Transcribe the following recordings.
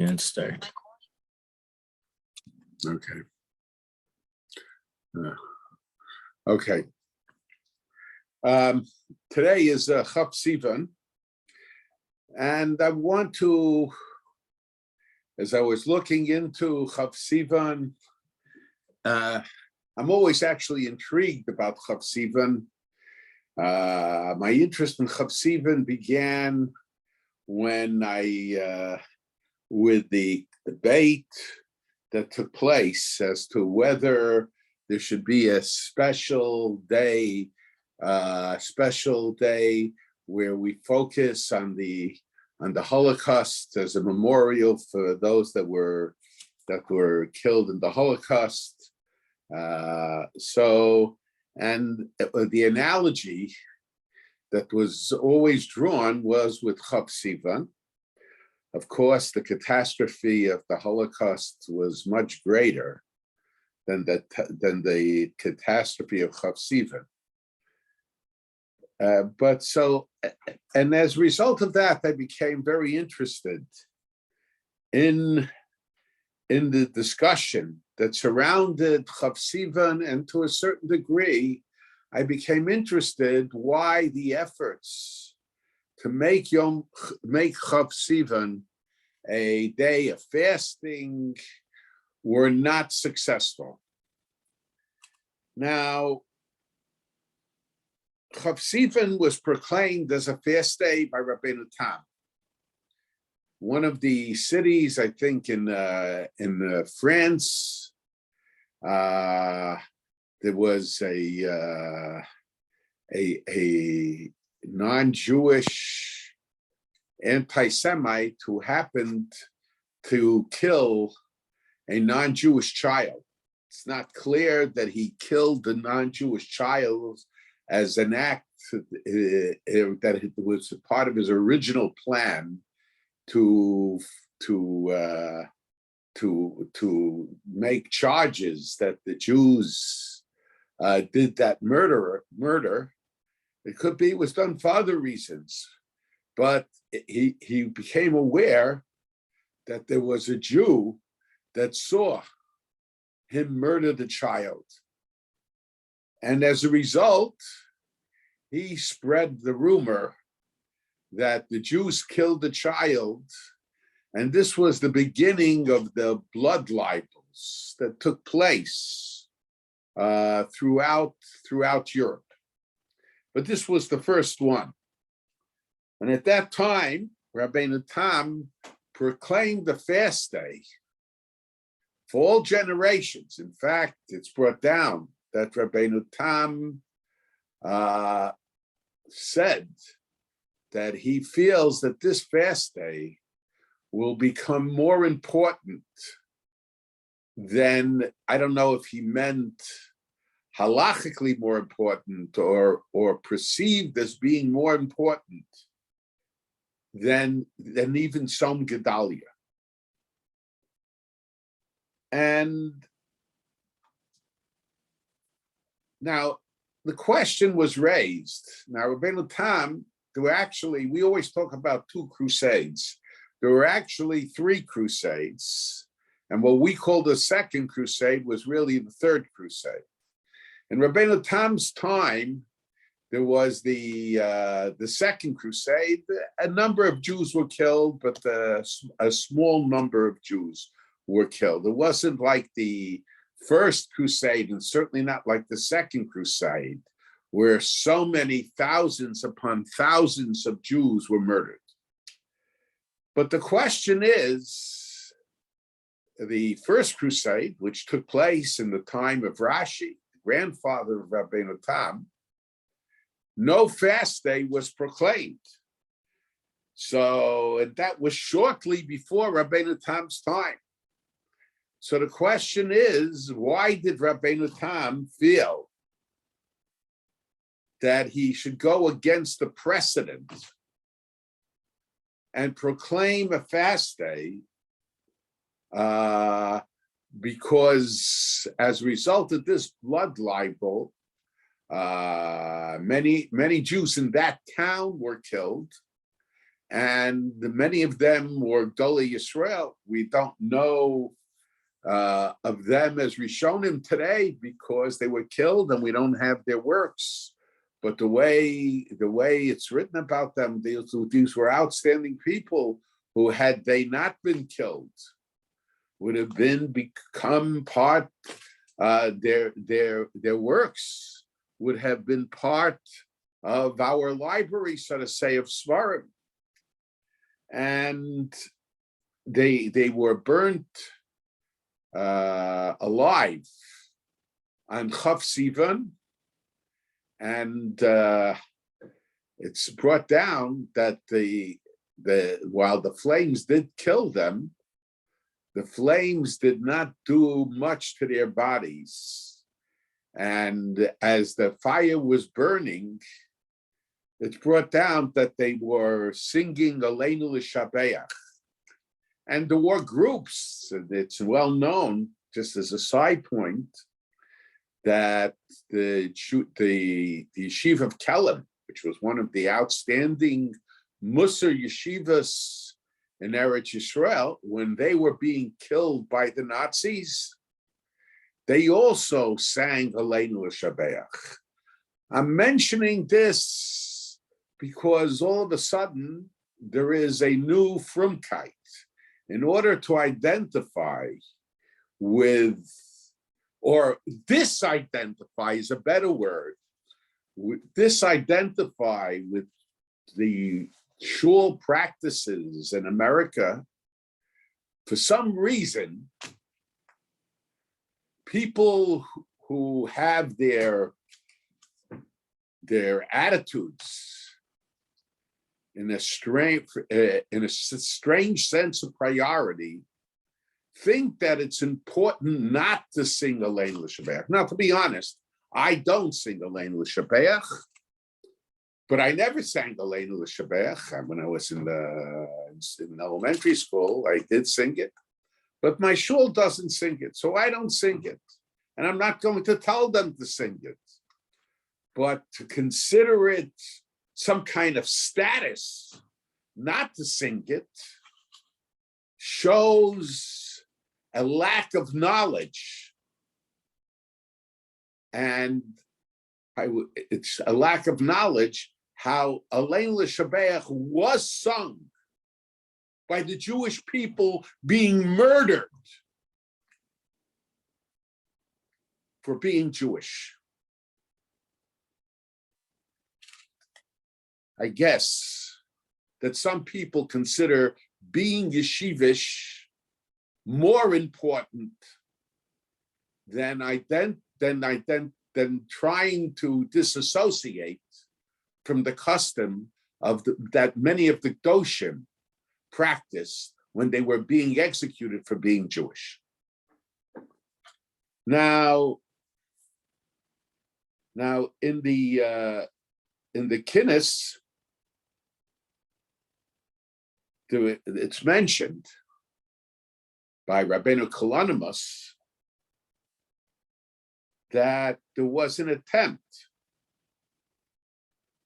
Can't start. Okay. Okay. Today is Chaf Sivan, and I want to, as I was looking into Chaf Sivan, I'm always actually intrigued about Chaf Sivan. My interest in Chaf Sivan began when with the debate that took place as to whether there should be a special day where we focus on the Holocaust as a memorial for those that were killed in the Holocaust. The analogy that was always drawn was with Chaf Sivan. Of course, the catastrophe of the Holocaust was much greater than the catastrophe of Chaf Sivan. And as a result of that, I became very interested in the discussion that surrounded Chaf Sivan, and to a certain degree, I became interested why the efforts to make Chaf Sivan a day of fasting were not successful. Now, Chaf Sivan was proclaimed as a fast day by Rabbeinu Tam. One of the cities, I think, in France, there was a non-Jewish anti-Semite who happened to kill a non-Jewish child. It's not clear that he killed the non-Jewish child as an act that it was part of his original plan to make charges that the Jews did that murder. It could be it was done for other reasons, but he became aware that there was a Jew that saw him murder the child. And as a result, he spread the rumor that the Jews killed the child. And this was the beginning of the blood libels that took place throughout Europe. But this was the first one. And at that time, Rabbeinu Tam proclaimed the fast day for all generations. In fact, it's brought down that Rabbeinu Tam said that he feels that this fast day will become more important than, I don't know if he meant halachically more important or perceived as being more important than even Som Gedalia. And now the question was raised. Now, Rabbeinu Tam, we always talk about 2 crusades. There were actually 3 crusades. And what we call the second crusade was really the third crusade. In Rabbeinu Tam's time, there was the second crusade. A number of Jews were killed, but a small number of Jews were killed. It wasn't like the first crusade, and certainly not like the second crusade, where so many thousands upon thousands of Jews were murdered. But the question is, the first crusade, which took place in the time of Rashi, the grandfather of Rabbeinu Tam, no fast day was proclaimed. So that was shortly before Rabbeinu Tam's time. So the question is, why did Rabbeinu Tam feel that he should go against the precedent and proclaim a fast day? Because as a result of this blood libel, many Jews in that town were killed, and many of them were Gedolei Yisrael. We don't know of them as Rishonim today because they were killed and we don't have their works. But the way it's written about them, these were outstanding people who, had they not been killed, would have become part. Their works would have been part of our library, so to say, of Svarim. And they were burnt alive on Chav Sivan, and it's brought down that while the flames did kill them, the flames did not do much to their bodies. And as the fire was burning, it's brought down that they were singing Aleinu L'Shabeach. And there were groups, and it's well known, just as a side point, that the Yeshiva of Kelm, which was one of the outstanding Musar yeshivas in Eretz Yisrael, when they were being killed by the Nazis, they also sang Aleinu L'Shabeach. I'm mentioning this because all of a sudden there is a new frumkeit. In order to identify with, or disidentify is a better word, disidentify with the shul practices in America, for some reason, people who have their attitudes in a strange sense of priority, think that it's important not to sing Aleinu L'Shabeach. Now, to be honest, I don't sing Aleinu L'Shabeach, but I never sang Aleinu L'Shabeach. When I was in elementary school, I did sing it, but my shul doesn't sing it, so I don't sing it, and I'm not going to tell them to sing it. But to consider it some kind of status not to sing it shows a lack of knowledge. And it's a lack of knowledge how Aleinu L'Shabeach was sung by the Jewish people being murdered for being Jewish. I guess that some people consider being yeshivish more important than trying to disassociate from the custom of that many of the Doshim practiced when they were being executed for being Jewish. Now in the Kinnis, it's mentioned by Rabbeinu Tam that there was an attempt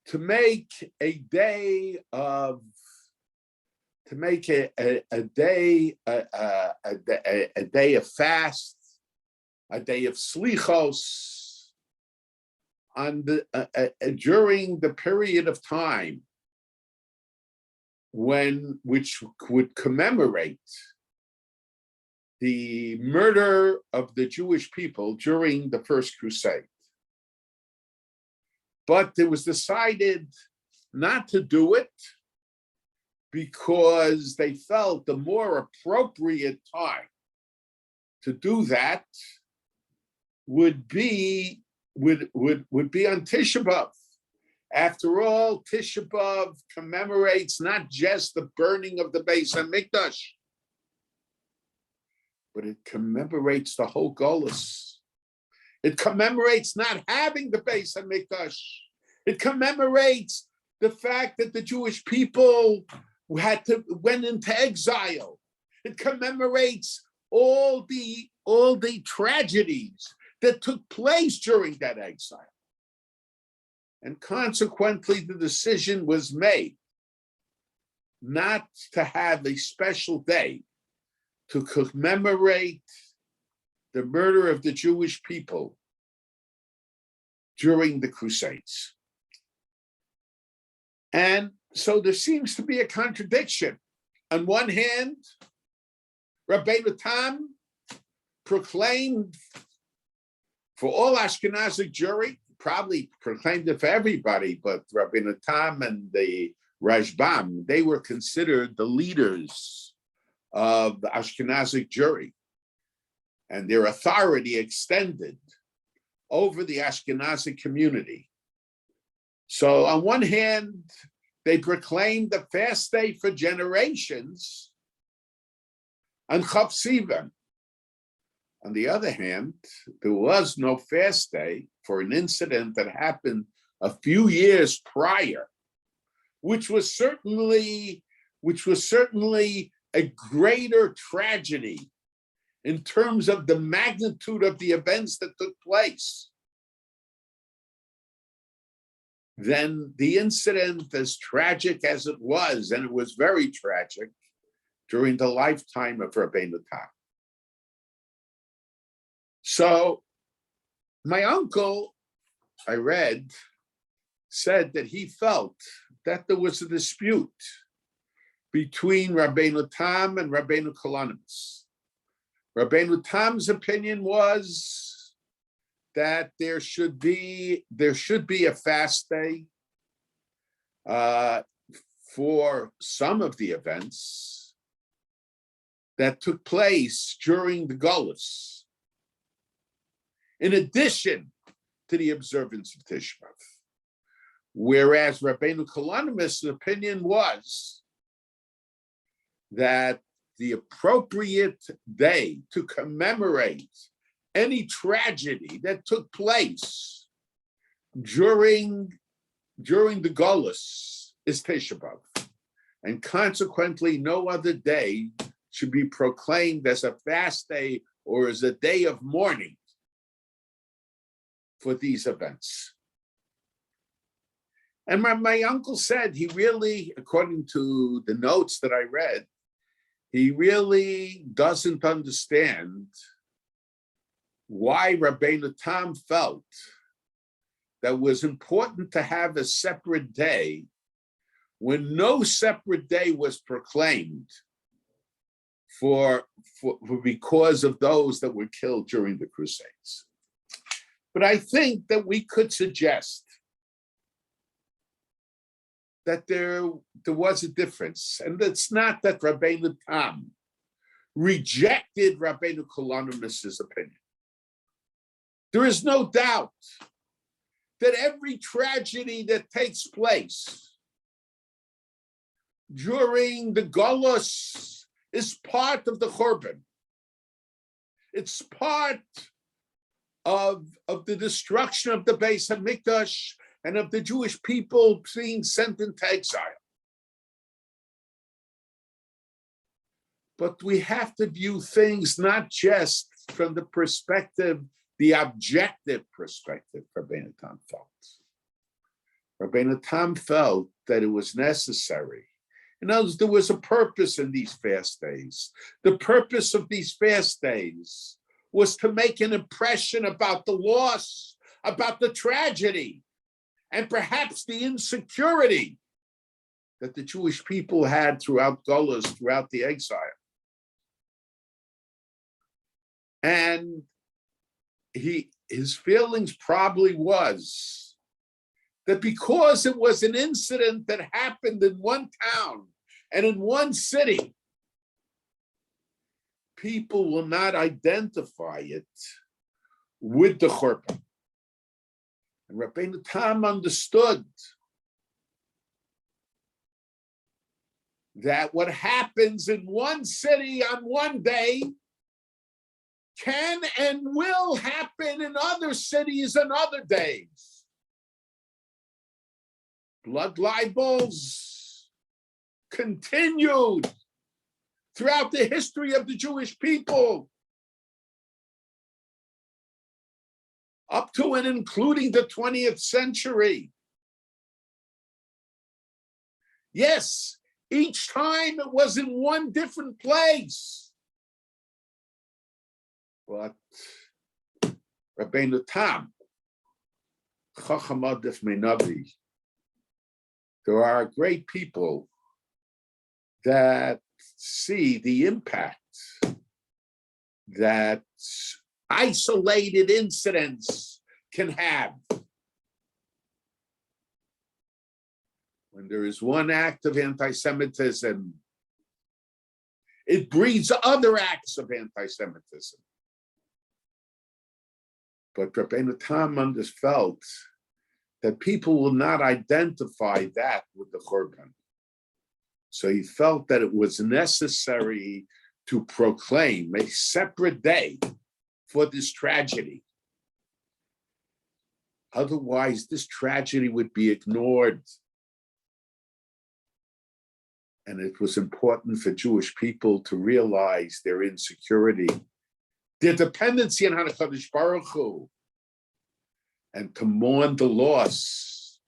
to make a day of fast, a day of slichos during the period of time which would commemorate the murder of the Jewish people during the First Crusade. But it was decided not to do it because they felt the more appropriate time to do that would be on Tisha B'Av. After all, Tisha B'Av commemorates not just the burning of the Beis HaMikdash, but it commemorates the whole Golus. It commemorates not having the Beis HaMikdash. It commemorates the fact that the Jewish people went into exile. It commemorates all the tragedies that took place during that exile. And consequently, the decision was made not to have a special day to commemorate the murder of the Jewish people during the Crusades. And so there seems to be a contradiction. On one hand, Rabbeinu Tam proclaimed for all Ashkenazic Jewry, probably proclaimed it for everybody, but Rabbeinu Tam and the Rashbam, they were considered the leaders of the Ashkenazic Jewry, and their authority extended over the Ashkenazi community. So on one hand, they proclaimed the fast day for generations on Chav Sivan. On the other hand, there was no fast day for an incident that happened a few years prior, which was certainly a greater tragedy in terms of the magnitude of the events that took place than the incident, as tragic as it was, and it was very tragic, during the lifetime of Rabbeinu Tam. So my uncle, I read, said that he felt that there was a dispute between Rabbeinu Tam and Rabbeinu Kalanimus. Rabbeinu Tam's opinion was that there should be a fast day for some of the events that took place during the Golus, in addition to the observance of Tisha B'Av. Whereas Rabbeinu Kalanimus' opinion was that the appropriate day to commemorate any tragedy that took place during the Golus is Tisha B'Av. And consequently, no other day should be proclaimed as a fast day or as a day of mourning for these events. And my uncle said he really, according to the notes that I read, he really doesn't understand why Rabbeinu Tam felt that it was important to have a separate day when no separate day was proclaimed for because of those that were killed during the Crusades. But I think that we could suggest that there was a difference, and it's not that Rabbeinu Tam rejected Rabbeinu Kalanimus' opinion. There is no doubt that every tragedy that takes place during the Golus is part of the Churban. It's part of the destruction of the Beis HaMikdash and of the Jewish people being sent into exile. But we have to view things not just from the perspective, the objective perspective Rabbeinu Tam felt. Rabbeinu Tam felt that it was necessary. In other words, there was a purpose in these fast days. The purpose of these fast days was to make an impression about the loss, about the tragedy, and perhaps the insecurity that the Jewish people had throughout Golus, throughout the exile. And his feelings probably was that because it was an incident that happened in one town and in one city, people will not identify it with the Churban. And Rabbeinu Tam understood that what happens in one city on one day can and will happen in other cities and other days. Blood libels continued throughout the history of the Jewish people, up to and including the 20th century. Yes, Each time it was in one different place. But Rabbeinu Tam, Chacham Adif Meinavi, there are great people that see the impact that isolated incidents can have. When there is one act of anti-Semitism, it breeds other acts of anti-Semitism. But Rabbeinu Tam felt that people will not identify that with the Churban. So he felt that it was necessary to proclaim a separate day for this tragedy. Otherwise, this tragedy would be ignored. And it was important for Jewish people to realize their insecurity, their dependency on HaKadosh Baruch Hu, and to mourn the loss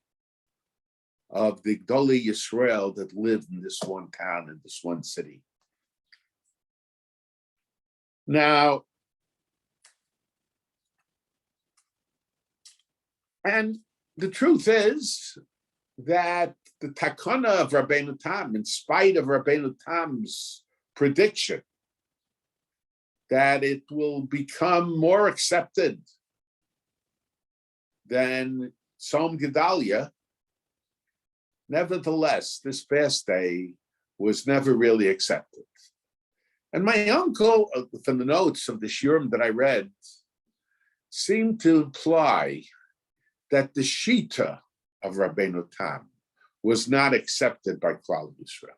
of the Gdolei Yisrael that lived in this one town, in this one city. Now, and the truth is that the takana of Rabbeinu Tam, in spite of Rabbeinu Tam's prediction that it will become more accepted than Tzom Gedalia, nevertheless, this fast day was never really accepted. And my uncle, from the notes of the shiurim that I read, seemed to imply that the shita of Rabbeinu Tam was not accepted by Klal Yisrael.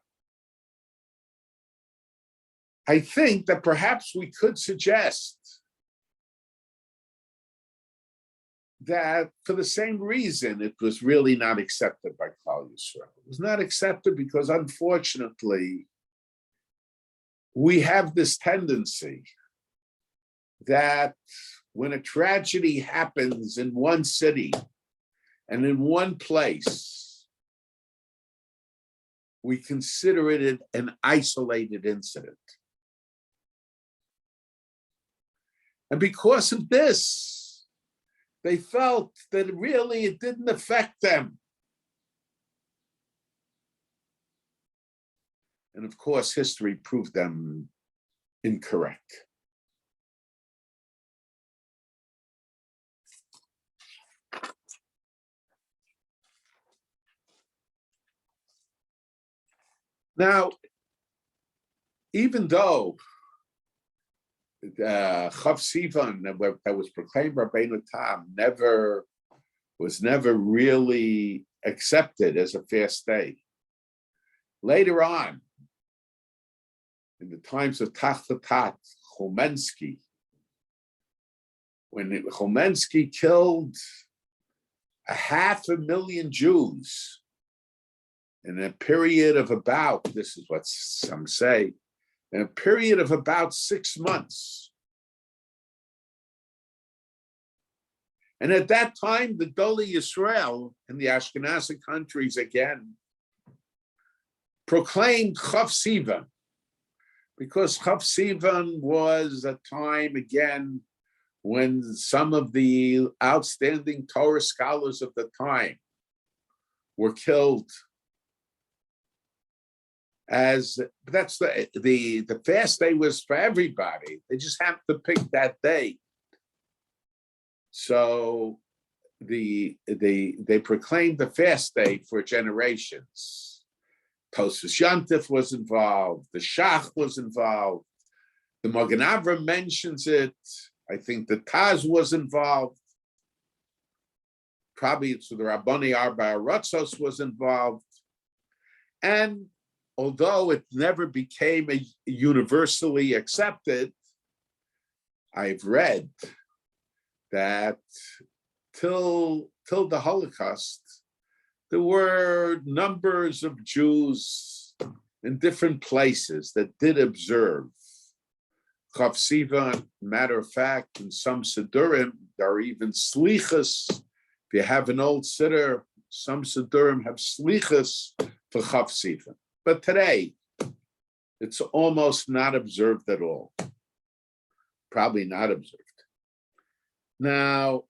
I think that perhaps we could suggest that for the same reason, it was really not accepted by Klal Yisrael. It was not accepted because, unfortunately, we have this tendency that when a tragedy happens in one city and in one place, we consider it an isolated incident. And because of this, they felt that it didn't affect them. And of course, history proved them incorrect. Now, even though Chav Sivan that was proclaimed Rabbeinu Tam was never really accepted as a fast day, later on, in the times of Tachtatat, Chomensky, when Chomensky killed 500,000 Jews in a period of about, this is what some say, in a period of about 6 months. And at that time, the Gdolei Yisrael in the Ashkenazi countries again proclaimed Chav Sivan, because Chav Sivan was a time again when some of the outstanding Torah scholars of the time were killed. That's the fast day was for everybody. They just have to pick that day. So they proclaimed the fast day for generations. Tosfos Yontif was involved. The Shach was involved. The Magen Avraham mentions it. I think the Taz was involved. Probably it's the Rabbani Arba Ratzos was involved. And although it never became universally accepted, I've read that till the Holocaust, there were numbers of Jews in different places that did observe Chav Sivan. Matter of fact, in some Siddurim, there are even slichas. If you have an old siddur, some Siddurim have slichas for Chav Sivan. But today, it's almost not observed at all. Probably not observed. Now,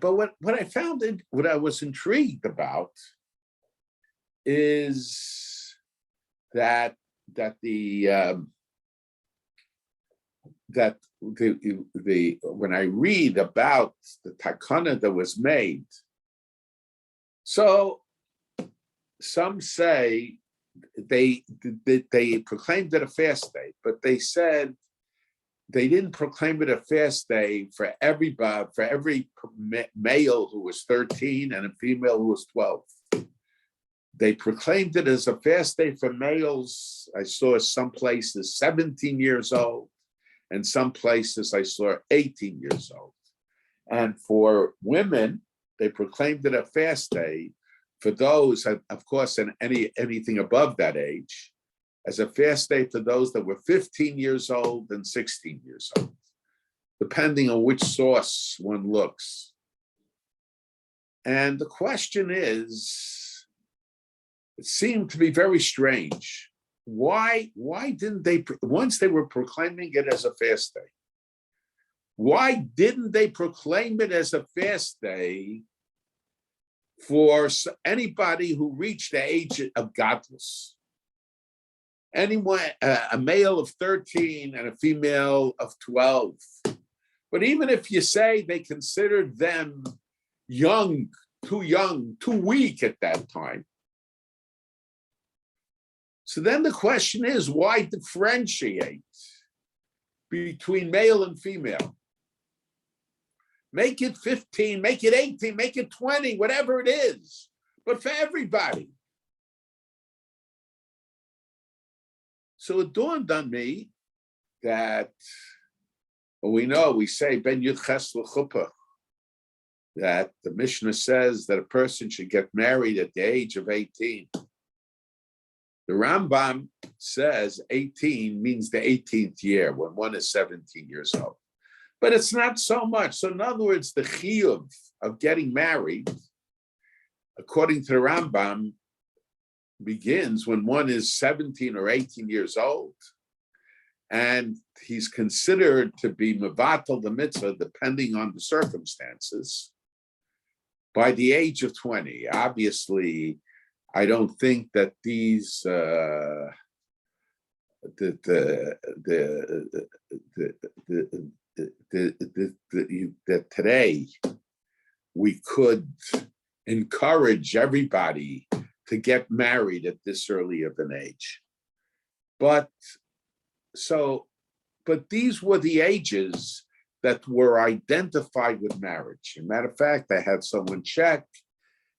but what I found, what I was intrigued about is that when I read about the takana that was made, so some say they proclaimed it a fast day, but they said they didn't proclaim it a fast day for everybody, for every male who was 13 and a female who was 12. They proclaimed it as a fast day for males. I saw some places 17 years old, and some places I saw 18 years old. And for women, they proclaimed it a fast day for those, of course, and anything above that age, as a fast day for those that were 15 years old and 16 years old, depending on which source one looks. And the question is, it seemed to be very strange. Why didn't they, once they were proclaiming it as a fast day, why didn't they proclaim it as a fast day for anybody who reached the age of godless? Anyone, a male of 13 and a female of 12. But even if you say they considered them young, too weak at that time. So then the question is, why differentiate between male and female? Make it 15, make it 18, make it 20, whatever it is, but for everybody. So it dawned on me that, well, we say Ben Yud Ches L'Chuppah, that the Mishnah says that a person should get married at the age of 18. The Rambam says 18 means the 18th year, when one is 17 years old. But it's not so much. So in other words, the chiyuv of getting married, according to the Rambam, begins when one is 17 or 18 years old, and he's considered to be mevatel the mitzvah, depending on the circumstances, by the age of 20. Obviously, I don't think that these that today we could encourage everybody to get married at this early of an age. But these were the ages that were identified with marriage. As a matter of fact, I had someone check,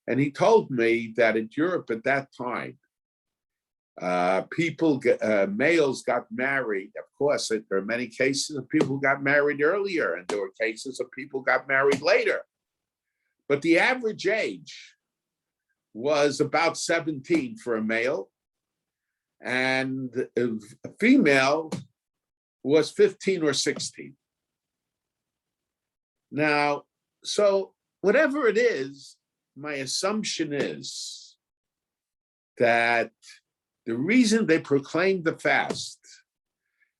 and he told me that in Europe at that time, males got married. Of course, there are many cases of people who got married earlier, and there were cases of people who got married later. But the average age was about 17 for a male, and a female was 15 or 16. Now, so whatever it is, my assumption is that the reason they proclaimed the fast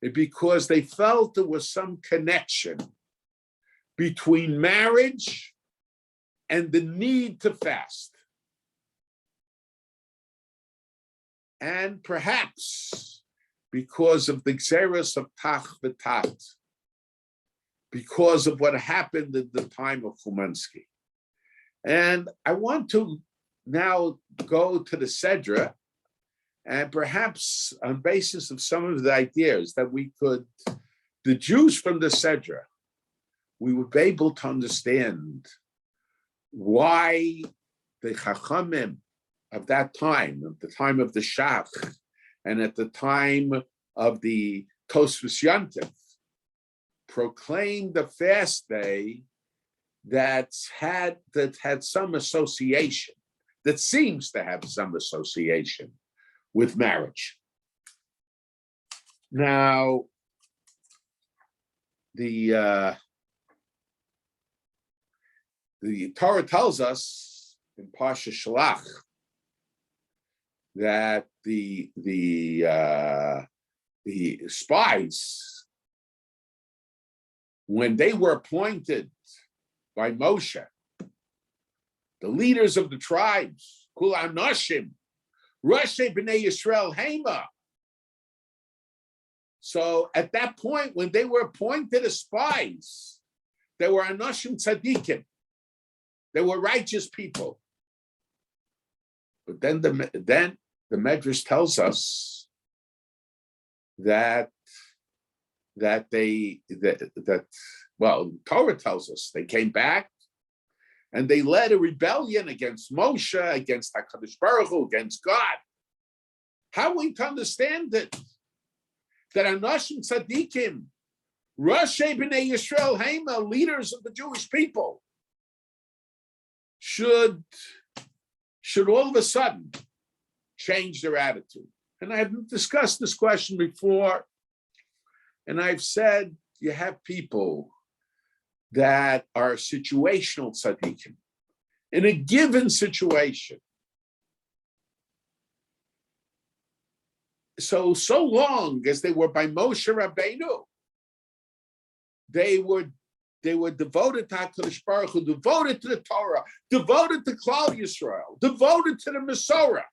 is because they felt there was some connection between marriage and the need to fast. And perhaps because of the xeris of Tach v'Tat, because of what happened at the time of Chumansky. And I want to now go to the Sedra, and perhaps on basis of some of the ideas that we could deduce from the Sedra, we would be able to understand why the Chachamim of that time, at the time of the Shach, and at the time of the Tosfos Yontif, proclaimed the fast day that had some association, that seems to have some association with marriage. Now, the Torah tells us in Parsha Shalach that the spies, when they were appointed by Moshe, the leaders of the tribes, Kul Anashim, Rashi B'nai Yisrael Hema. So at that point, when they were appointed as spies, they were Anashim Tzadikim. They were righteous people. But then the Medrash tells us that Torah tells us they came back and they led a rebellion against Moshe, against HaKadosh Baruch Hu, against God. How are we to understand it? That Anashim Tzadikim, Rashi B'nai Yisrael Hema, leaders of the Jewish people, should all of a sudden change their attitude. And I've discussed this question before, and I've said you have people that are situational tzaddikim in a given situation. So long as they were by Moshe Rabbeinu, they were devoted to HaKadosh Baruch Hu, devoted to the Torah, devoted to Klal Yisrael, devoted to the Masorah.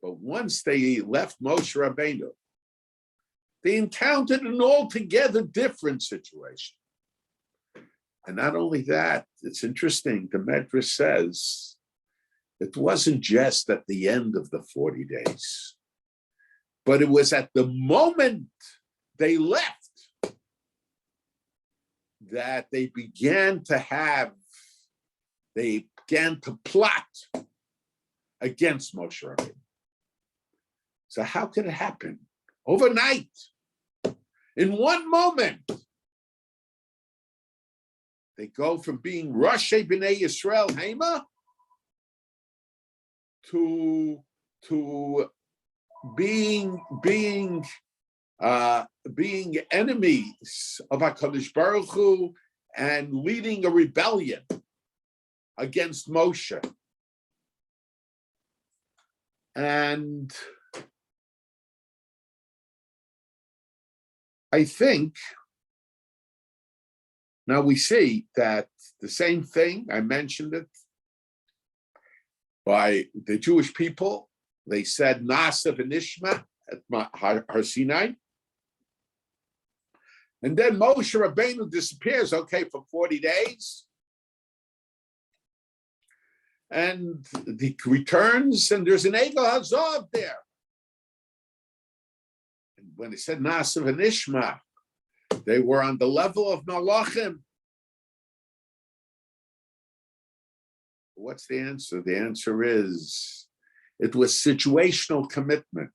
But once they left Moshe Rabbeinu, they encountered an altogether different situation. And not only that, it's interesting, the Medrash says, it wasn't just at the end of the 40 days, but it was at the moment they left that they began to plot against Moshe Rabbeinu. So how could it happen? Overnight, in one moment, they go from being Rashi B'nai Yisrael Hema to being enemies of HaKadosh Baruch Hu and leading a rebellion against Moshe. And I think now we see that the same thing, I mentioned it, by the Jewish people. They said Nasa v'nishma at Har Sinai. And then Moshe Rabbeinu disappears, okay, for 40 days. And he returns, and there's an Egel Hazov there. And when they said Nasa v'nishma, they were on the level of Malachim. What's the answer? The answer is, it was situational commitment.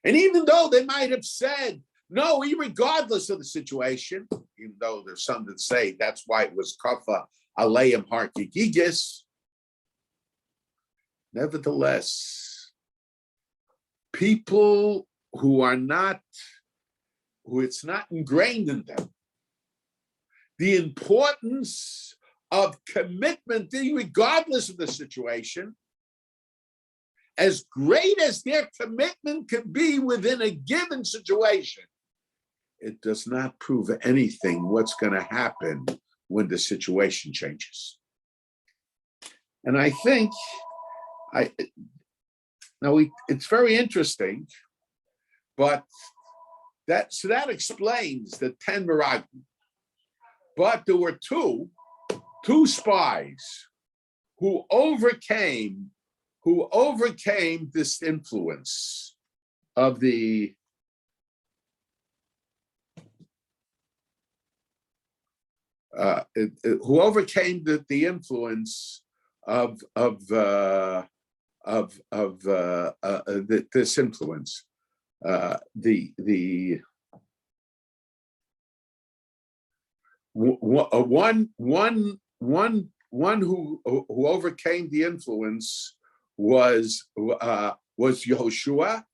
And even though they might have said, no, regardless of the situation, even though there's some that say that's why it was Kafa Aleim Harkigigis, nevertheless, people who it's not ingrained in them, the importance of commitment, regardless of the situation, as great as their commitment could be within a given situation, it does not prove anything what's going to happen when the situation changes. And I think it's very interesting, but that explains the 10 Meraglim. But there were two spies who overcame this influence of the influence of this influence. One who overcame the influence was Yehoshua,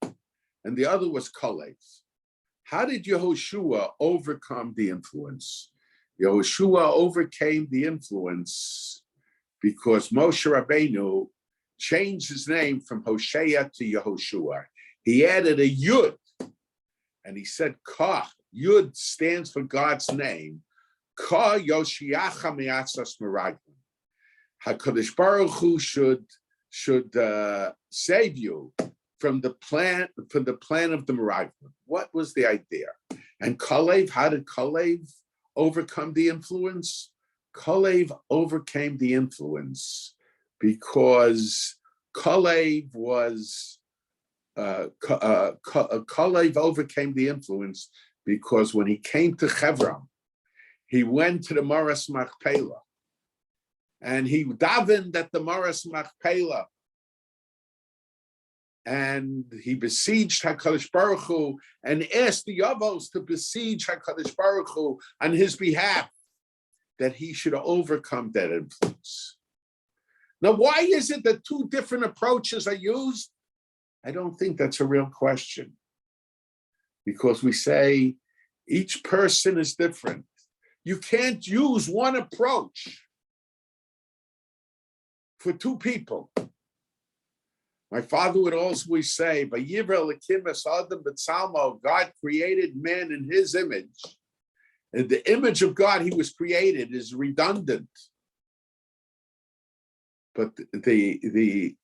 and the other was Kalev. How did Yehoshua overcome the influence? Yehoshua overcame the influence because Moshe Rabbeinu changed his name from Hosea to Yehoshua. He added a Yud, and he said Ka. Yud stands for God's name. Ka Yoshiacha Miatzas Meraglim. HaKadosh Baruch Hu should save you from the plan of the Meraglim. What was the idea? And Kalev, how did Kalev overcome the influence? Kalev overcame the influence because Kalev overcame the influence because when he came to Hebron, he went to the Maras Machpelah and he davened at the Maras Machpelah, and he besieged HaKadosh Baruch Hu and asked the Yavos to besiege HaKadosh Baruch Hu on his behalf, that he should overcome that influence. Now, why is it that two different approaches are used? I don't think that's a real question, because we say each person is different. You can't use one approach for two people. My father would always say, God created man in his image. And the image of God he was created is redundant. But the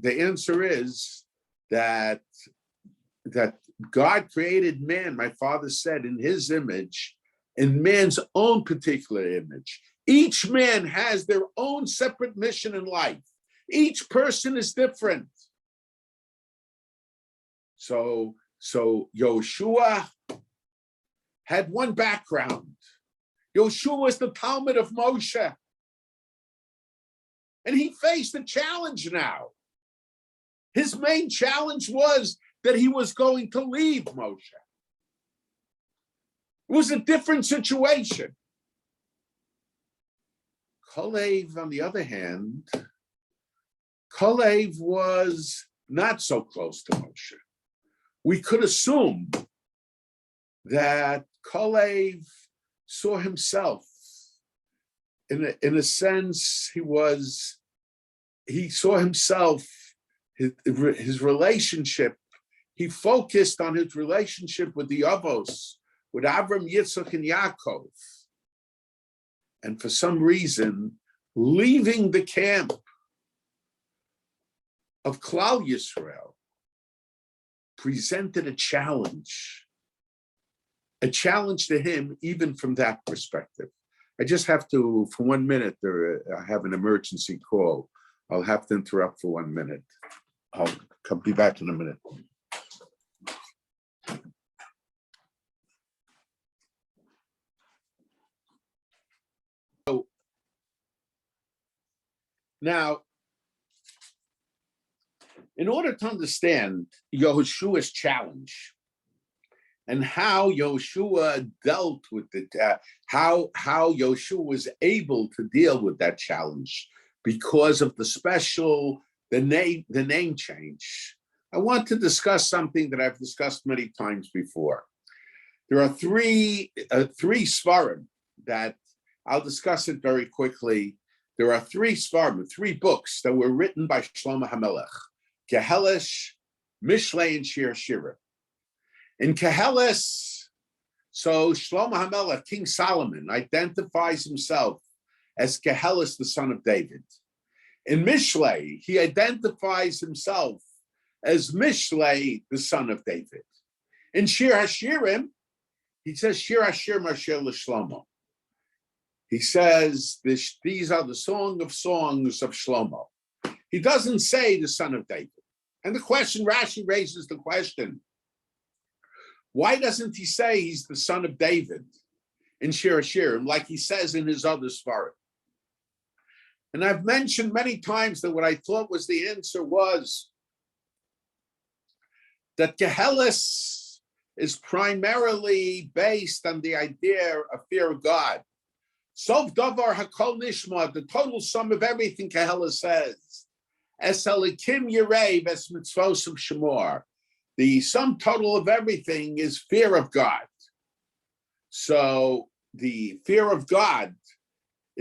answer is that God created man, my father said, in his image, in man's own particular image. Each man has their own separate mission in life. Each person is different. So Yoshua had one background. Yoshua was the Talmud of Moshe. And he faced a challenge now. His main challenge was that he was going to leave Moshe. It was a different situation. Kalev, on the other hand, Kalev was not so close to Moshe. We could assume that Kalev saw himself, in a sense, he saw himself, his relationship, he focused on his relationship with the Avos, with Avram, Yitzchak, and Yaakov. And for some reason, leaving the camp of Klal Yisrael presented a challenge to him, even from that perspective. I just have to, for 1 minute, I have an emergency call. I'll have to interrupt for 1 minute. I'll be back in a minute. So, now, in order to understand Yehoshua's challenge and how Yoshua dealt with it, how Yoshua was able to deal with that challenge because of the name change, I want to discuss something that I've discussed many times before. There are three Svarim that I'll discuss it very quickly. There are three Svarim, three books that were written by Shlomo HaMelech: Keheles, Mishlei, and Shir Shira. In Keheles, so Shlomo HaMelech, King Solomon, identifies himself as Keheles, the son of David. In Mishlei, he identifies himself as Mishlei, the son of David. In Shir HaShirim, he says Shir HaShir Mashir LeShlomo. He says these are the song of songs of Shlomo. He doesn't say the son of David. And the question, Rashi raises the question, why doesn't he say he's the son of David in Shir HaShirim, like he says in his other Svarim? And I've mentioned many times that what I thought was the answer was that Keheles is primarily based on the idea of fear of God. Sof davar hakol nishma, the total sum of everything, Keheles says, es elikim yirei ves mitzvos of shemor. The sum total of everything is fear of God. So the fear of God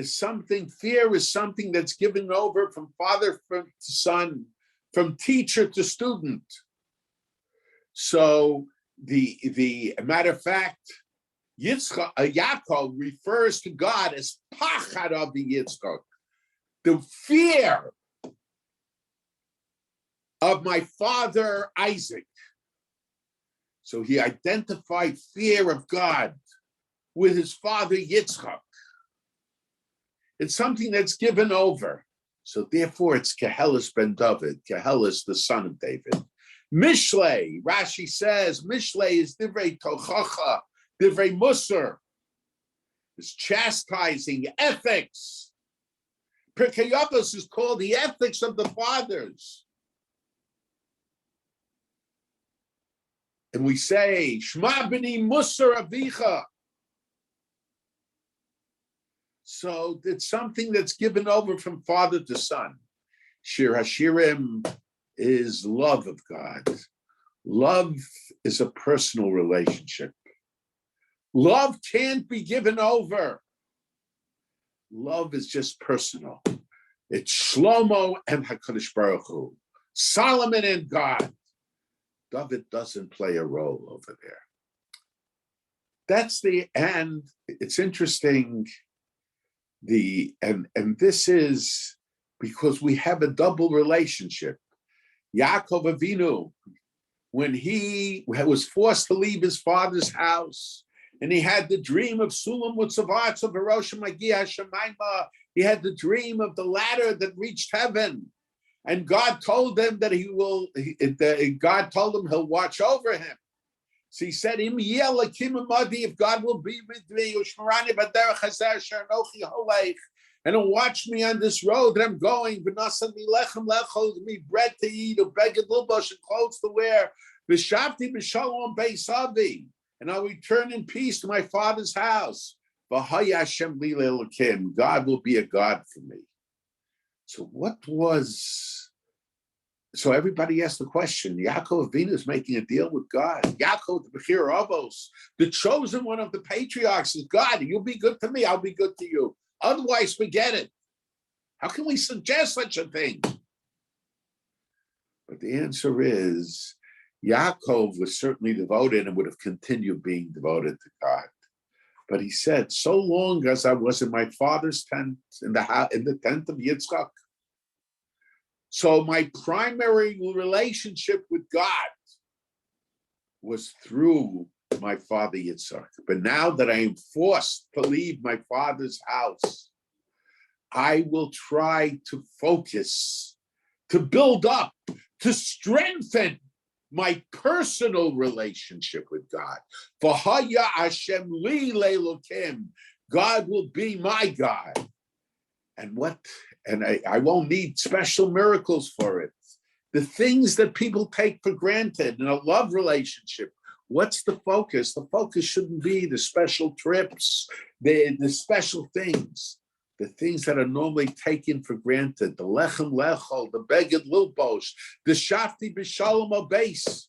fear is something that's given over from father to son, from teacher to student. So the matter of fact, Yaakov refers to God as Pachad of the Yitzchak, the fear of my father Isaac. So he identified fear of God with his father Yitzchak. It's something that's given over. So therefore it's Kehelis ben David, Kehelis, the son of David. Mishlei, Rashi says, Mishlei is Divrei Tochacha, Divrei Musar. It's chastising, ethics. Pirkei Avos is called the ethics of the fathers. And we say, Shma b'ni Musar avicha. So it's something that's given over from father to son. Shir Hashirim is love of God. Love is a personal relationship. Love can't be given over. Love is just personal. It's Shlomo and HaKadosh Baruch Hu, Solomon and God. David doesn't play a role over there. That's the end. It's interesting. And this is because we have a double relationship. Yaakov Avinu, when he was forced to leave his father's house, and he had the dream of Sulam Mutzavatz of Hiroshima Magia Shemaima, he had the dream of the ladder that reached heaven. And God told him that God told him he'll watch over him. So he said, if God will be with me, and he'll watch me on this road that I'm going, me bread to eat, or beged lilbosh, and clothes to wear, and I'll return in peace to my father's house. God will be a God for me. So everybody asked the question, Yaakov Avinu is making a deal with God. Yaakov, the Bechir Avos, the chosen one of the patriarchs, is God. You'll be good to me, I'll be good to you. Otherwise, forget it. How can we suggest such a thing? But the answer is, Yaakov was certainly devoted and would have continued being devoted to God. But he said, so long as I was in my father's tent, in the tent of Yitzchak, so my primary relationship with God was through my father Yitzchak. But now that I am forced to leave my father's house, I will try to focus, to build up, to strengthen my personal relationship with God. V'haya Hashem li le'elokim. God will be my God. And I won't need special miracles for it. The things that people take for granted in a love relationship, what's the focus? The focus shouldn't be the special trips, the special things. The things that are normally taken for granted, the lechem lechol, the beged lilbosh, the shafti b'shalom abais,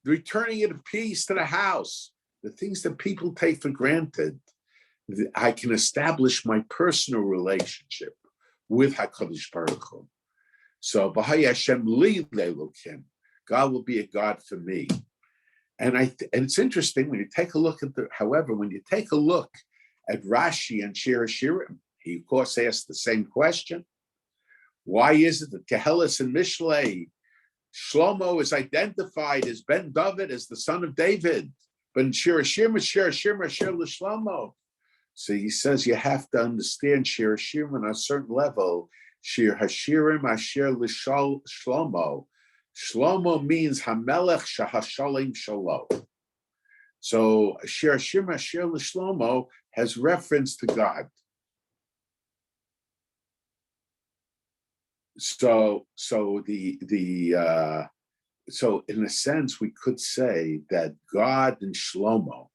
the returning in peace to the house, the things that people take for granted. I can establish my personal relationship with HaKadosh Baruch Hu. So, B'haya Hashem li le'elokim, God will be a God for me. And it's interesting when you take a look at when you take a look at Rashi and Shir Hashirim, he of course asked the same question. Why is it that Kehelis and Mishlei, Shlomo is identified as Ben David, as the son of David, but in Shir Hashirim, Shir L'Shlomo. So he says you have to understand Shir Hashirim on a certain level. Shir Hashirim Asher L'Shlomo. Shlomo means Hamelech Shahashalim Shalom. So Shir Hashirim Asher L'Shlomo has reference to God. So in a sense, we could say that God and Shlomo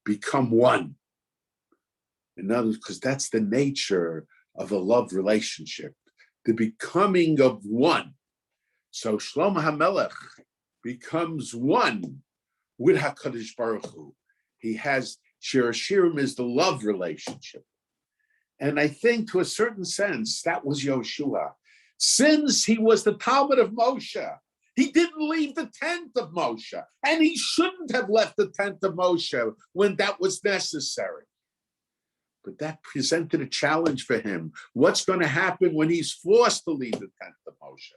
become one. In other words, because that's the nature of a love relationship, the becoming of one. So Shlomo HaMelech becomes one with HaKadosh Baruch Hu. He has, Shir Hashirim is the love relationship. And I think to a certain sense, that was Yoshua. Since he was the Talmud of Moshe, he didn't leave the tent of Moshe, and he shouldn't have left the tent of Moshe when that was necessary. But that presented a challenge for him. What's going to happen when he's forced to leave the tent of Moshe?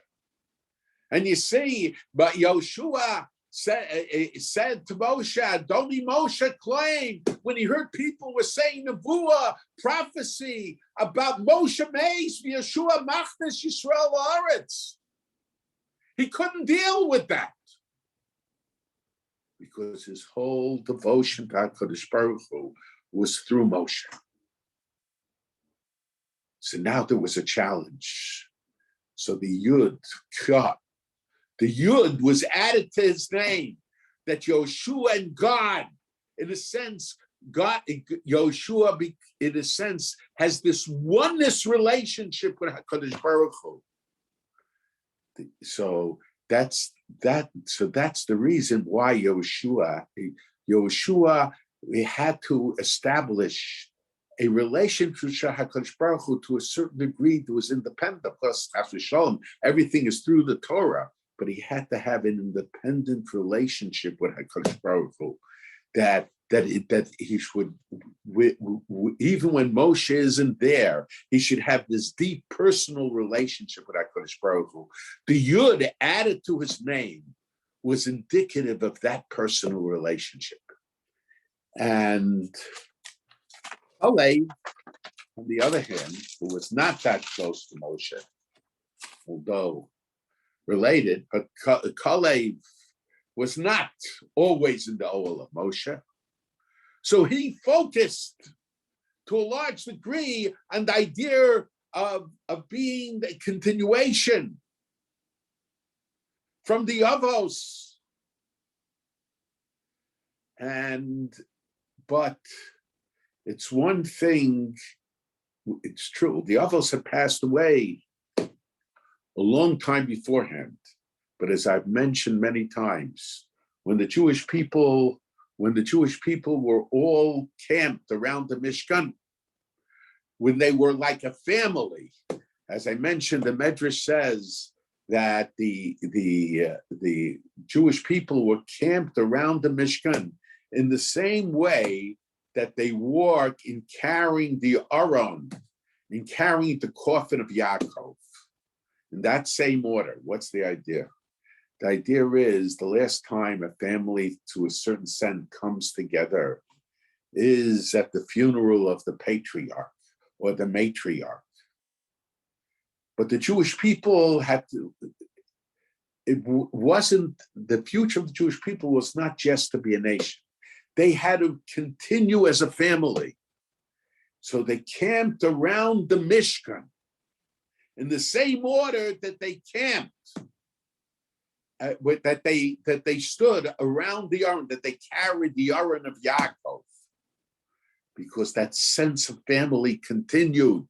And you see, but Yoshua said to Moshe, don't Moshe claim when he heard people were saying Nevuah, prophecy about Moshe Meis, Yeshua Machnes Yisrael Haaretz. He couldn't deal with that because his whole devotion to HaKadosh Baruch Hu was through Moshe. So now there was a challenge. So the Yud, the Yud was added to his name, that Yoshua and God, in a sense, Yoshua, in a sense, has this oneness relationship with HaKadosh Baruch Hu. So that's the reason why Yoshua had to establish a relationship with HaKadosh Baruch Hu to a certain degree that was independent. Plus, after Shalom, everything is through the Torah, but he had to have an independent relationship with HaKadosh Baruch Hu, that he should, even when Moshe isn't there, he should have this deep personal relationship with HaKadosh Baruch Hu. The Yud added to his name was indicative of that personal relationship. And Kalev, on the other hand, who was not that close to Moshe, although related, but Kalev was not always in the Ohel of Moshe. So he focused to a large degree on the idea of being a continuation from the Avos. But it's one thing, it's true, the Avos had passed away a long time beforehand. But as I've mentioned many times, when the Jewish people were all camped around the Mishkan, when they were like a family, as I mentioned, the Medrash says that the Jewish people were camped around the Mishkan in the same way that they work in carrying the Aron, in carrying the coffin of Yaakov. In that same order. What's the idea? The idea is the last time a family, to a certain sense, comes together is at the funeral of the patriarch or the matriarch. But the Jewish people wasn't, the future of the Jewish people was not just to be a nation. They had to continue as a family. So they camped around the Mishkan in the same order that they camped. That they stood around the Aron, that they carried the Aron of Yaakov, because that sense of family continued.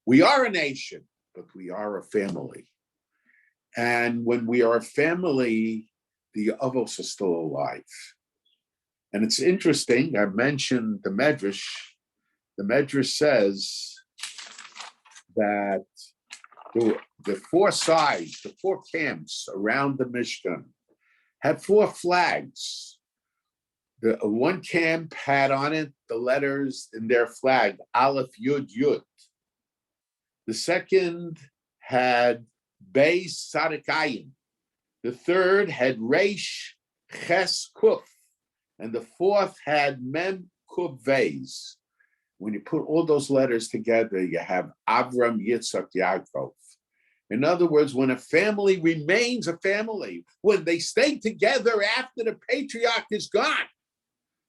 We are a nation, but we are a family. And when we are a family, the Avos are still alive. And it's interesting, I mentioned the Medrash. The Medrash says that the four sides, the four camps around the Mishkan had four flags. The one camp had on it the letters in their flag, Aleph, Yud, Yud. The second had Beis, Sadik, Ayin. The third had Reish, Ches, Kuf. And the fourth had Mem, Kuf, Vez. When you put all those letters together, you have Avram, Yitzchak, Yaakov. In other words, when a family remains a family, when they stay together after the patriarch is gone,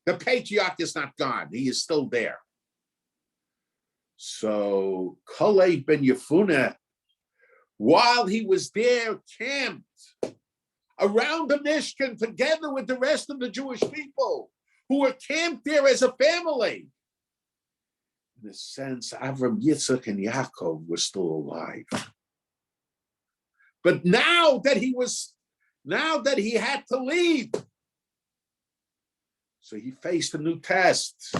the patriarch is not gone. He is still there. So Kalev ben Yefuneh, while he was there camped around the Mishkan together with the rest of the Jewish people who were camped there as a family, in a sense, Avram, Yitzchak, and Yaakov were still alive. But now that he had to leave, so he faced a new test.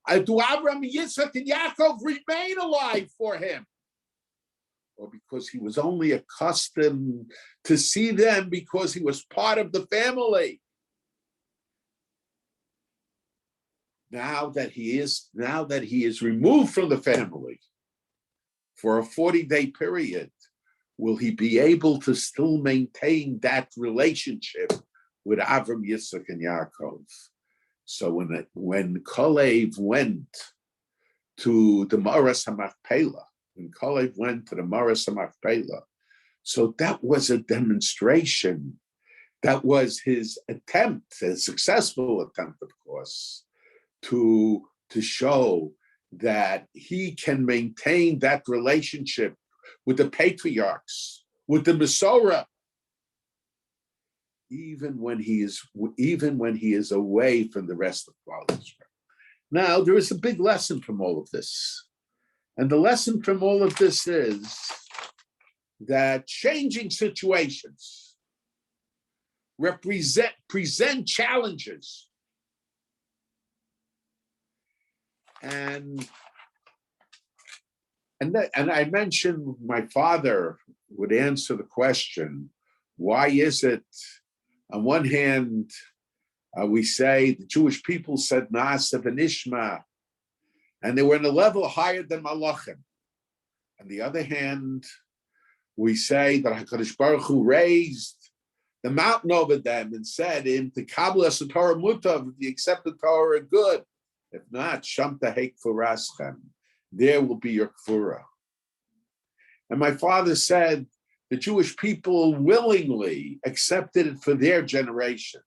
Do Abraham, Yitzchak, and Yaakov remain alive for him? Or because he was only accustomed to see them because he was part of the family? Now that he is removed from the family for a 40-day period, will he be able to still maintain that relationship with Avram, Yitzchak, and Yaakov? So when Kalev went to the Maras HaMachpelah, so that was a demonstration. That was his attempt, a successful attempt, of course, to show that he can maintain that relationship with the patriarchs, with the Masorah, even when he is away from the rest of Klal Yisrael. Now, there is a big lesson from all of this. And the lesson from all of this is that changing situations present challenges. And I mentioned my father would answer the question, why is it, on one hand, we say the Jewish people said Na'aseh v'nishma, and they were in a level higher than Malachim. On the other hand, we say that HaKadosh Baruch Hu raised the mountain over them and said, "In the Kabbalah Torah Mutav, if you accept the Torah, good. If not, Sham Tahek Furaschem, there will be your Kfura." And my father said the Jewish people willingly accepted it for their generation,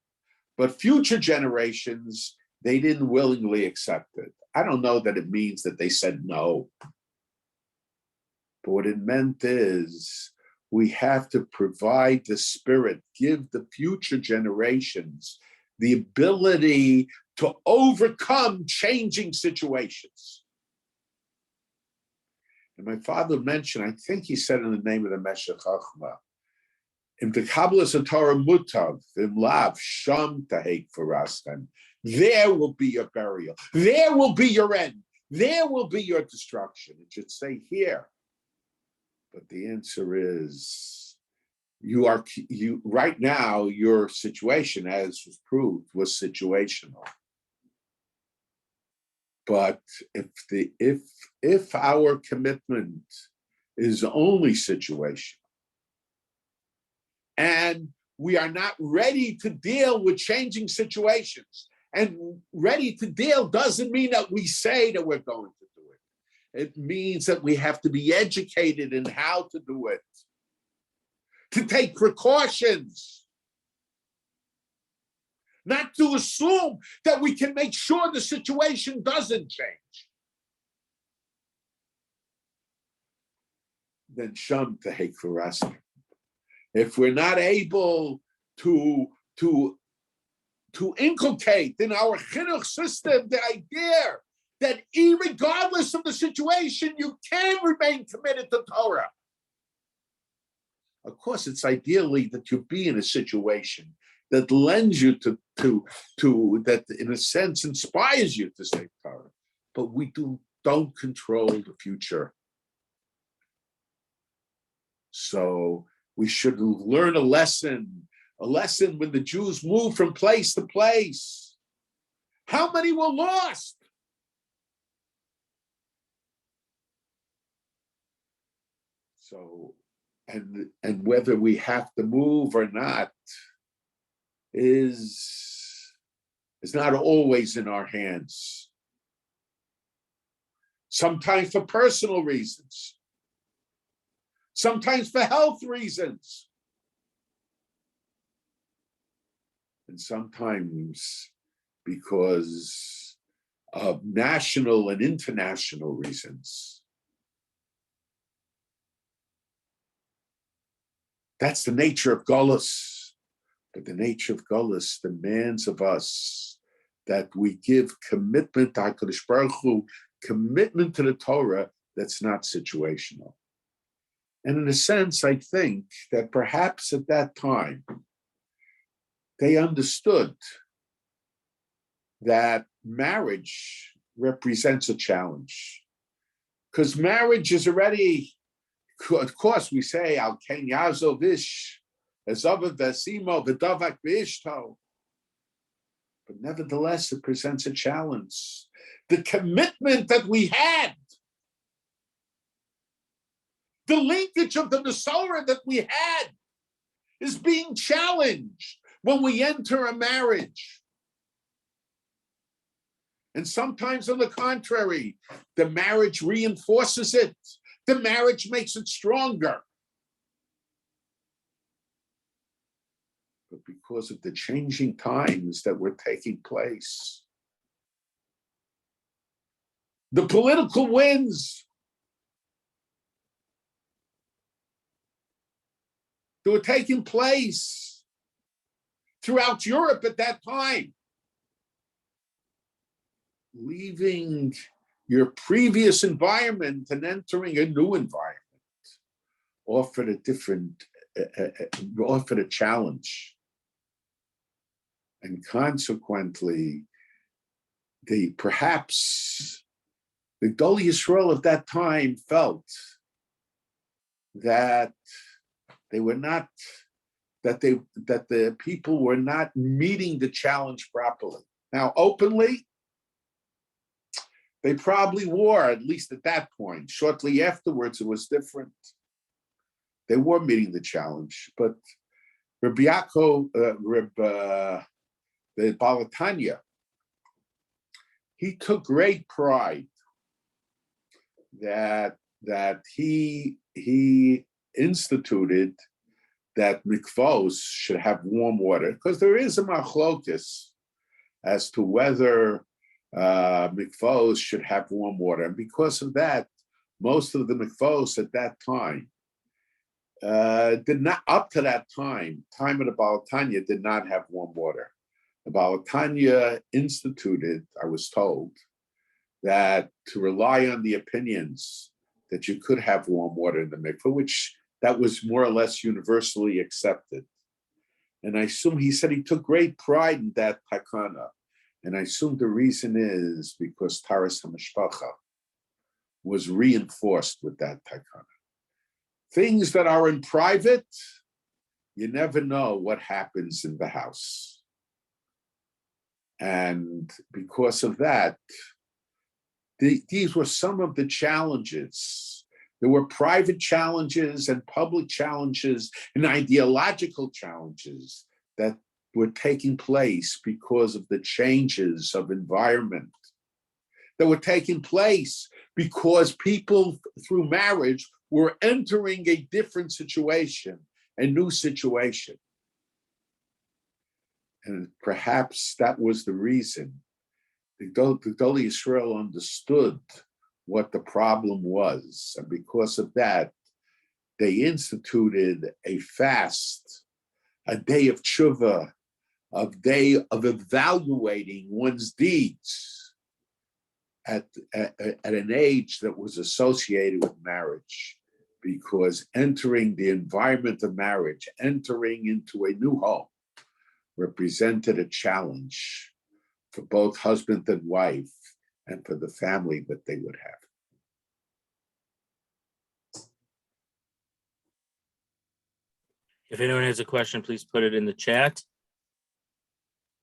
but future generations, they didn't willingly accept it. I don't know that it means that they said no. But what it meant is we have to provide the spirit, give the future generations the ability to overcome changing situations. And my father mentioned, I think he said in the name of the Meshech Chochmah, "Im the Kabbalah Torah Mutav, im Lav Sham Tahek Furaschem." There will be your burial. There will be your end. There will be your destruction. It should say here. But the answer is, you right now, your situation, as was proved, was situational. But if our commitment is only situational, and we are not ready to deal with changing situations, and ready to deal doesn't mean that we say that we're going to do it. It means that we have to be educated in how to do it, to take precautions, not to assume that we can make sure the situation doesn't change. Then Sham Tahek Furaschem. If we're not able to inculcate in our chinuch system the idea that regardless of the situation, you can remain committed to Torah. Of course, it's ideally that you be in a situation that lends you to that, in a sense, inspires you to say Torah. But we don't control the future. So we should learn a lesson when the Jews moved from place to place. How many were lost? So, and whether we have to move or not is not always in our hands. Sometimes for personal reasons. Sometimes for health reasons. And sometimes because of national and international reasons. That's the nature of Golus. But the nature of Golus demands of us that we give commitment to HaKadosh Baruch Hu, commitment to the Torah that's not situational. And in a sense, I think that perhaps at that time, they understood that marriage represents a challenge. Because marriage is already, of course, we say, Al Ken Yazo Vish, Ezava Vesimo, Vidavak Vishto. But nevertheless, it presents a challenge. The commitment that we had, the linkage of the Masorah that we had, is being challenged when we enter a marriage. And sometimes, on the contrary, the marriage reinforces it. The marriage makes it stronger. But because of the changing times that were taking place, the political winds that were taking place throughout Europe at that time, leaving your previous environment and entering a new environment, offered a challenge. And consequently, perhaps the Gedolei Yisrael of that time felt that the people were not meeting the challenge properly. Now, openly, they probably were, at least at that point. Shortly afterwards, it was different. They were meeting the challenge, but Rabbi Yaakov, the Balatanya, he took great pride that he instituted that mikvos should have warm water, because there is a machlokus as to whether mikvos should have warm water. And because of that, most of the mikvos at that time did not, up to that time of the Balatanya, did not have warm water. The Balatanya instituted, I was told, that to rely on the opinions that you could have warm water in the mikveh, which that was more or less universally accepted. And I assume he said he took great pride in that takana. And I assume the reason is because Taras HaMishpacha was reinforced with that takana. Things that are in private, you never know what happens in the house. And because of that, these were some of the challenges. There were private challenges and public challenges and ideological challenges that were taking place because of the changes of environment, that were taking place because people through marriage were entering a different situation, a new situation. And perhaps that was the reason. The Gedolei Yisrael understood what the problem was. And because of that, they instituted a fast, a day of tshuva, a day of evaluating one's deeds at an age that was associated with marriage. Because entering the environment of marriage, entering into a new home, represented a challenge for both husband and wife and for the family that they would have. If anyone has a question, please put it in the chat.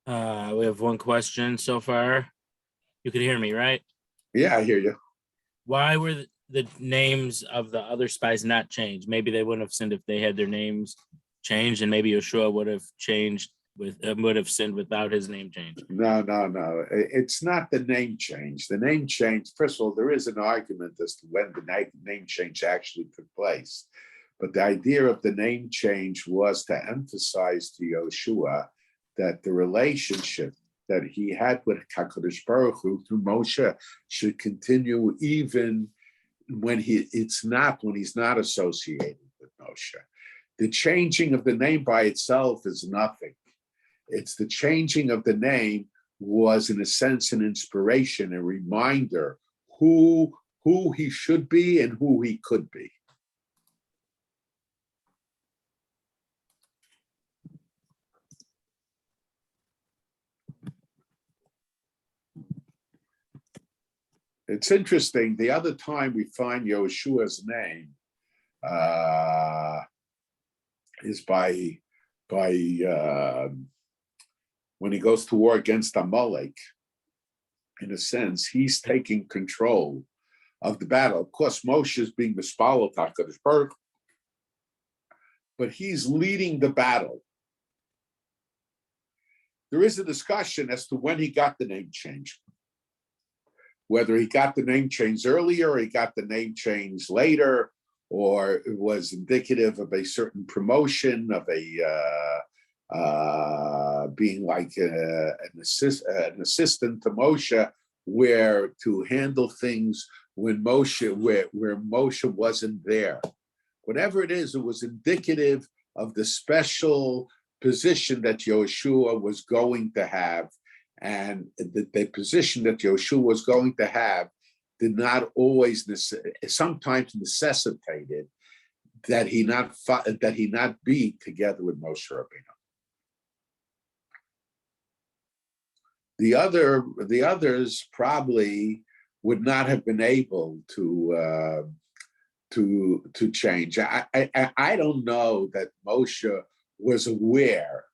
We have one question so far. You can hear me, right? Yeah, I hear you. Why were the names of the other spies not changed? Maybe they wouldn't have sinned if they had their names changed, and maybe Yeshua would have sinned without his name change. No. It's not the name change. The name change, first of all, there is an argument as to when the name change actually took place. But the idea of the name change was to emphasize to Yeshua that the relationship that he had with HaKadosh Baruch Hu through Moshe should continue even when he's not associated with Moshe. The changing of the name by itself is nothing. It's the changing of the name was, in a sense, an inspiration, a reminder who he should be and who he could be. It's interesting. The other time we find Yeshua's name is by when he goes to war against Amalek. In a sense, he's taking control of the battle. Of course, Moshe is being mispalel HaKadosh Baruch Hu, but he's leading the battle. There is a discussion as to when he got the name change. Whether he got the name change earlier or he got the name change later, or it was indicative of a certain promotion, of a being like an assistant to Moshe, where to handle things when where Moshe wasn't there. Whatever it is, it was indicative of the special position that Yeshua was going to have, and the position that Yeshua was going to have did not always, sometimes necessitated that he not be together with Moshe Rabbeinu. The others probably would not have been able to change. I don't know that Moshe was aware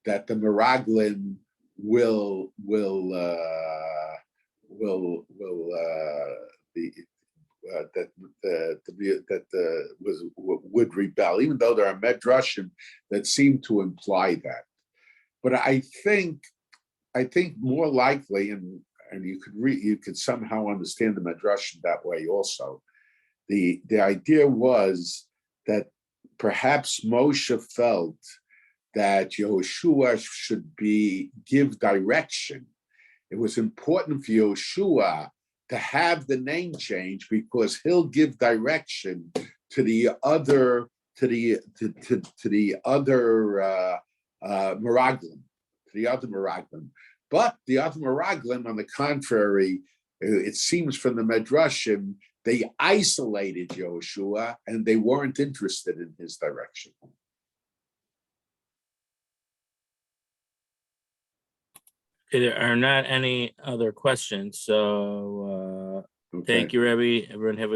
that the Meraglim will would rebel, even though there are medrashim that seem to imply that. But I think more likely, and you could somehow understand the medrashim that way also. The idea was that perhaps Moshe felt that Yehoshua should give direction. It was important for Yehoshua to have the name change because he'll give direction to the other Meraglim. But the other Meraglim, on the contrary, it seems from the Medrashim, they isolated Yehoshua and they weren't interested in his direction. Okay, there are not any other questions. So Okay. thank you, Rabbi. Everyone have a